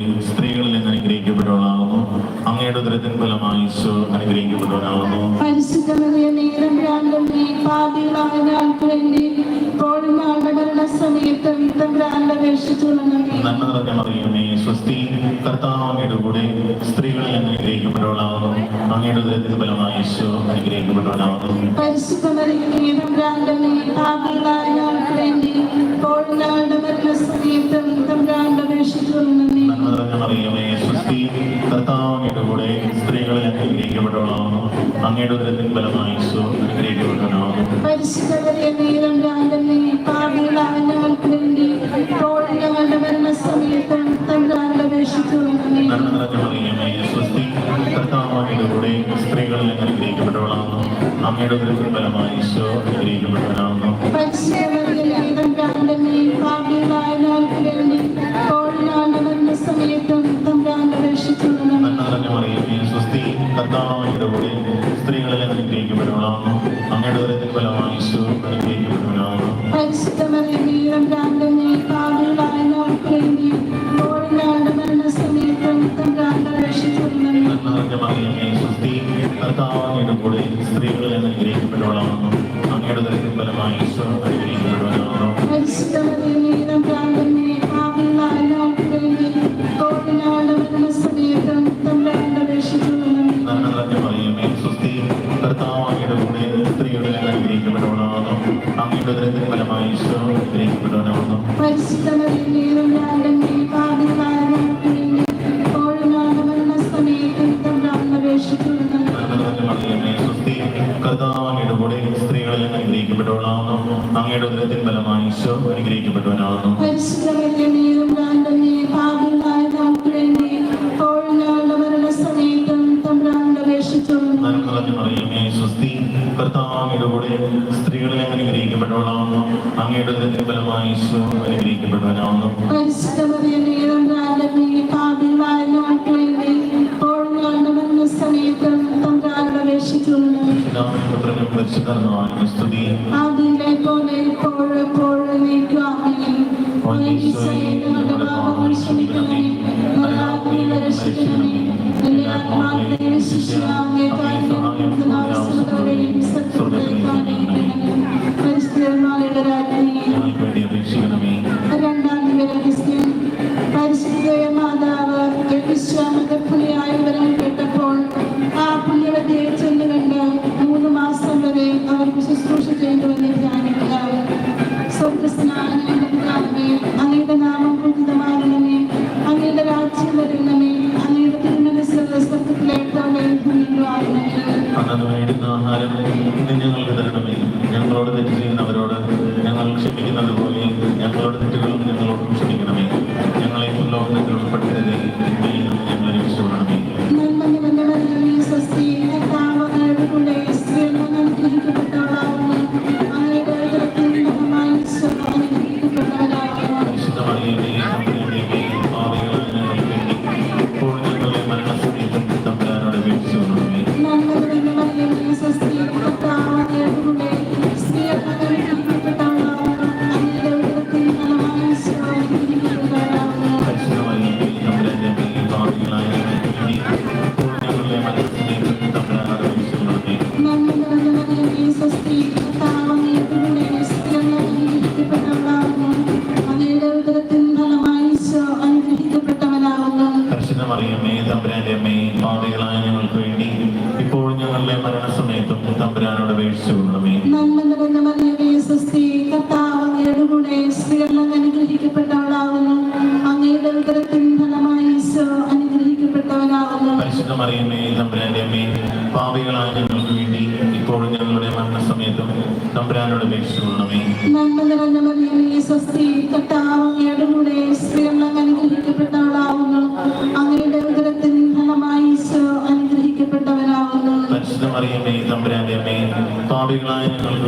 സ്ത്രീകളിൽ നിന്ന് അനുഗ്രഹിക്കപ്പെട്ടവളാകുന്നു. അങ്ങയുടെ ഉദരത്തിൻ ഫലമായി ഈശോ അനുഗ്രഹിക്കപ്പെട്ടവനാകുന്നു. നന്മ നിറഞ്ഞ മറിയമേ, സ്വസ്തി, കർത്താവ് അങ്ങയുടെ കൂടെ, സ്ത്രീകളിൽ നിന്ന് അനുഗ്രഹിക്കപ്പെട്ടവളാകുന്നു. അങ്ങയുടെ ഉദരത്തിൻ ഫലമായി ഈശോ അനുഗ്രഹിക്കപ്പെട്ടവനാകുന്നു. മറിയമേ, സ്വസ്തി, കർത്താവ് അങ്ങയുടെ കൂടെ, സ്ത്രീകളിൽ അനുഗ്രഹിക്കപ്പെട്ടവളാകുന്നു. അങ്ങയുടെ ഉദരത്തിൻ ഫലമായി ഈശോ അനുഗ്രഹിക്കപ്പെട്ടവനാകുന്നു. നന്മ നിറഞ്ഞ മറിയമേ, സ്വസ്തി, കർത്താവ് അങ്ങയുടെ കൂടെ, സ്ത്രീകളിൽ അനുഗ്രഹിക്കപ്പെട്ടവളാകുന്നു. അങ്ങയുടെ ഉദരത്തിൻ ഫലമായി ഈശോ അനുഗ്രഹിക്കപ്പെട്ടവനാകുന്നു. നന്മ നിറഞ്ഞ മറിയമേ, സ്വസ്തി, കർത്താവ് അങ്ങയുടെ കൂടെ, സ്ത്രീകളിൽ അനുഗ്രഹിക്കപ്പെട്ടവളാകുന്നു. അങ്ങയുടെ ഉദരത്തിൻ ഫലമായി ഈശോ അനുഗ്രഹിക്കപ്പെട്ടവനാകുന്നു. നന്മ നിറഞ്ഞ മറിയമേ, സ്വസ്തി, കർത്താവ് അങ്ങയുടെ കൂടെ, സ്ത്രീകളിൽ അനുഗ്രഹിക്കപ്പെട്ടവളാകുന്നു. അങ്ങയുടെ ഉദരത്തിൻ ഫലമായി ഈശോ അനുഗ്രഹിക്കപ്പെട്ടവനാകുന്നു. നന്മ നിറഞ്ഞ മറിയമേ, സ്വസ്തി, കർത്താവ് അങ്ങയുടെ കൂടെ, സ്ത്രീകളിൽ അനുഗ്രഹിക്കപ്പെട്ടവളാകുന്നു. അങ്ങയുടെ ഉദരത്തിൻ ഫലമായി ഈശോ അനുഗ്രഹിക്കപ്പെട്ടവനാകുന്നു. കർത്താവ് അങ്ങയുടെ കൂടെ, സ്ത്രീകളിൽ അനുഗ്രഹിക്കപ്പെട്ടവളാകുന്നു. അങ്ങയുടെ ഉദരത്തിൻ ഫലമായി ഈശോ അനുഗ്രഹിക്കപ്പെട്ടവനാകുന്നു. നന്മ നിറഞ്ഞ മറിയമേ, സ്വസ്തി, കർത്താവ് അങ്ങയുടെ കൂടെ, സ്ത്രീകളിൽ അനുഗ്രഹിക്കപ്പെട്ടവളാകുന്നു. അങ്ങയുടെ ഉദരത്തിൻ ഫലമായി ഈശോ അനുഗ്രഹിക്കപ്പെട്ടവനാകുന്നു. സ്തുതി. കേട്ടപ്പോൾ ആ പുണ്യവതിയെ ചെന്ന് കണ്ട് 3 മാസം വരെ അവർക്ക് ശുശ്രൂഷ ചെയ്തുവെന്ന് ധ്യാനിക്കുക. അങ്ങയുടെ നാമം പൂജിതമാകണമേ, അങ്ങയുടെ രാജ്യം വരുന്നമേ, അങ്ങയുടെ തിരുമനസ്സ് സ്വർഗ്ഗത്തിലേപ്പോലെ ഭൂമിയിലുമാകണമേ. ആഹാരം ഇന്ന് ഞങ്ങൾക്ക് തരണമേ. ഞങ്ങളോട് തെറ്റ് ചെയ്യുന്നവരോട് ഞങ്ങൾ ക്ഷമിക്കുന്നത് പോലെ ഞങ്ങളുടെ തെറ്റുകളും ഞങ്ങളോട് ക്ഷമിക്കണമേ. ഞങ്ങളെ ലോകത്തിൽ ഉൾപ്പെടുത്തരുതേ, ഞങ്ങളെ രക്ഷിച്ചുകൊള്ളണമേ. മറിയമേ, തമ്പുരാന്റെ അമ്മേ, പാപികളായ ഞങ്ങൾക്ക് വേണ്ടി ഇപ്പോൾ ഞങ്ങളുടെ മരണസമയത്തും തമ്പുരാനോട് അപേക്ഷിച്ചുകൊള്ളണമേ. നന്മ നിറഞ്ഞ മറിയമേ, സ്വസ്തി, കർത്താവ് അങ്ങയുടെ കൂടെ, സ്ത്രീകളിൽ അനുഗ്രഹിക്കപ്പെട്ടവളാകുന്നു. അങ്ങയുടെ ഉദരത്തിൻ ഫലമായി ഈശോ അനുഗ്രഹിക്കപ്പെട്ടവനാകുന്നു. പരിശുദ്ധ മറിയമേ, തമ്പുരാന്റെ അമ്മേ, പാപികളായ ഞങ്ങൾക്ക് വേണ്ടി ഇപ്പോൾ ഞങ്ങളുടെ മരണസമയത്തും തമ്പുരാനോട് അപേക്ഷിച്ചുകൊള്ളണമേ. നന്മ നിറഞ്ഞ മറിയമേ, സ്വസ്തി, കർത്താവ് അങ്ങയുടെ കൂടെ, സ്ത്രീകളിൽ അനുഗ്രഹിക്കപ്പെട്ടവളാകുന്നു. അങ്ങയുടെ ഉദരത്തിൻ ഫലമായി ഈശോ അനുഗ്രഹിക്കപ്പെട്ടവനാകുന്നു. പരിശുദ്ധ മറിയമേ, തമ്പുരാന്റെ അമ്മേ, പാപികളായ ഞങ്ങൾക്ക്